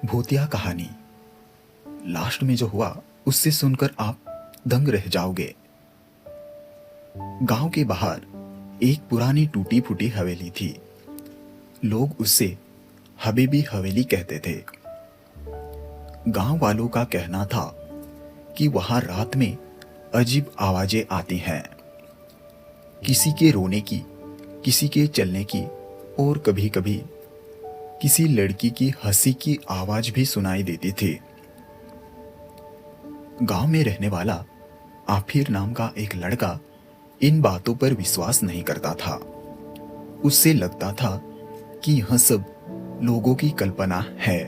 भूतिया कहानी। लास्ट में जो हुआ उससे सुनकर आप दंग रह जाओगे। गांव के बाहर एक पुरानी टूटी फूटी हवेली थी। लोग उसे हबीबी हवेली कहते थे। गांव वालों का कहना था कि वहां रात में अजीब आवाजें आती हैं, किसी के रोने की, किसी के चलने की और कभी कभी किसी लड़की की हंसी की आवाज भी सुनाई देती थी। गांव में रहने वाला आफिर नाम का एक लड़का इन बातों पर विश्वास नहीं करता था। उससे लगता था कि यह सब लोगों की कल्पना है।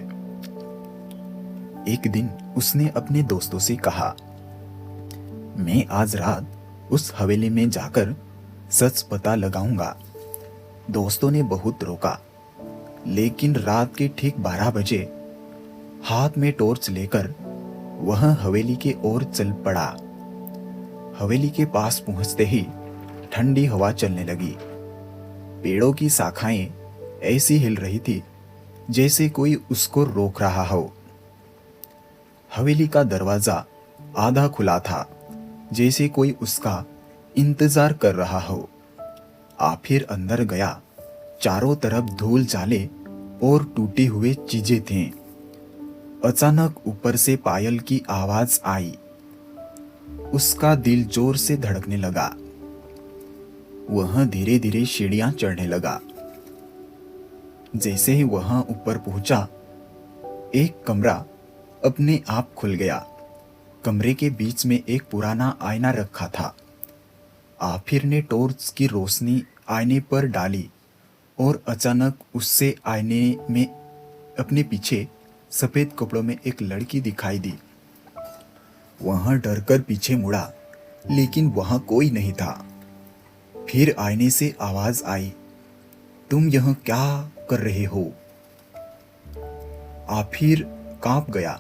एक दिन उसने अपने दोस्तों से कहा, मैं आज रात उस हवेली में जाकर सच पता लगाऊंगा। दोस्तों ने बहुत रोका, लेकिन रात के ठीक 12 बजे हाथ में टॉर्च लेकर वह हवेली के ओर चल पड़ा। हवेली के पास पहुंचते ही ठंडी हवा चलने लगी। पेड़ों की शाखाएं ऐसी हिल रही थी जैसे कोई उसको रोक रहा हो। हवेली का दरवाजा आधा खुला था, जैसे कोई उसका इंतजार कर रहा हो। आखिर अंदर गया। चारों तरफ धूल जाले और टूटी हुए चीजें थीं। अचानक ऊपर से पायल की आवाज आई। उसका दिल जोर से धड़कने लगा। वह धीरे धीरे सीढ़ियां चढ़ने लगा। जैसे ही वह ऊपर पहुंचा, एक कमरा अपने आप खुल गया। कमरे के बीच में एक पुराना आईना रखा था। आफिर ने टॉर्च की रोशनी आईने पर डाली और अचानक उससे आईने में अपने पीछे सफेद कपड़ों में एक लड़की दिखाई दी। वह डरकर पीछे मुड़ा, लेकिन वहां कोई नहीं था। फिर आईने से आवाज आई, तुम यह क्या कर रहे हो? आफिर कांप गया।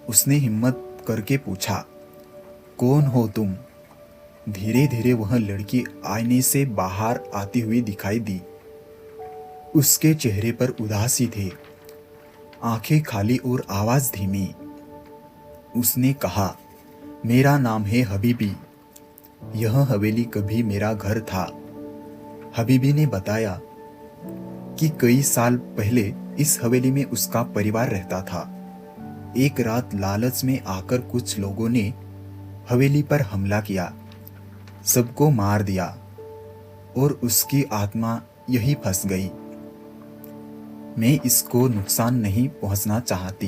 उसने हिम्मत करके पूछा, कौन हो तुम? धीरे धीरे वह लड़की आईने से बाहर आती हुई दिखाई दी। उसके चेहरे पर उदासी थी, आंखें खाली और आवाज धीमी। उसने कहा, मेरा नाम है हबीबी। यह हवेली कभी मेरा घर था। हबीबी ने बताया कि कई साल पहले इस हवेली में उसका परिवार रहता था। एक रात लालच में आकर कुछ लोगों ने हवेली पर हमला किया, सबको मार दिया और उसकी आत्मा यही फंस गई। मैं इसको नुकसान नहीं पहुंचना चाहती।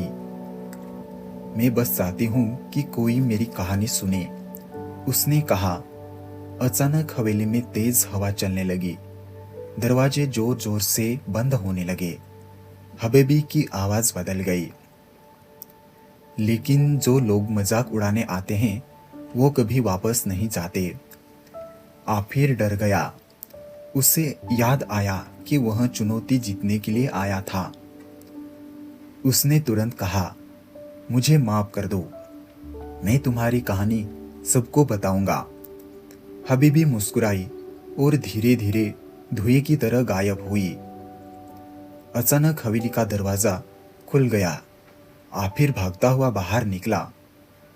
मैं बस चाहती हूं कि कोई मेरी कहानी सुने। उसने कहा। अचानक हवेली में तेज हवा चलने लगी। दरवाजे जोर जोर से बंद होने लगे। हबीबी की आवाज बदल गई। लेकिन जो लोग मजाक उड़ाने आते हैं वो कभी वापस नहीं जाते। आफिर डर गया। उसे याद आया कि वह चुनौती जीतने के लिए आया था। उसने तुरंत कहा, मुझे माफ कर दो, मैं तुम्हारी कहानी सबको बताऊंगा। हबीबी मुस्कुराई और धीरे धीरे धुएं की तरह गायब हुई। अचानक हवेली का दरवाजा खुल गया। आफिर भागता हुआ बाहर निकला।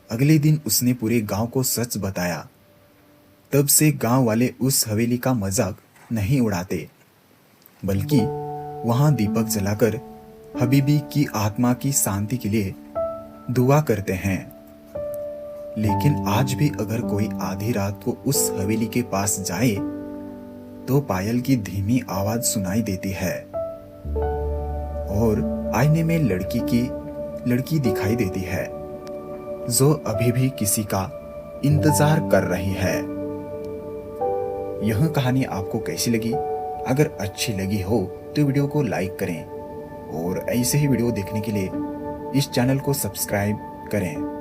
अगले दिन उसने पूरे गांव को सच बताया। तब से गांव वाले उस हवेली का मजाक नहीं उड़ाते, बल्कि वहां दीपक जलाकर हबीबी की आत्मा की शांति के लिए दुआ करते हैं। लेकिन आज भी अगर कोई आधी रात को उस हवेली के पास जाए तो पायल की धीमी आवाज सुनाई देती है और आईने में लड़की दिखाई देती है, जो अभी भी किसी का इंतजार कर रही है। यह कहानी आपको कैसी लगी? अगर अच्छी लगी हो तो वीडियो को लाइक करें और ऐसे ही वीडियो देखने के लिए इस चैनल को सब्सक्राइब करें।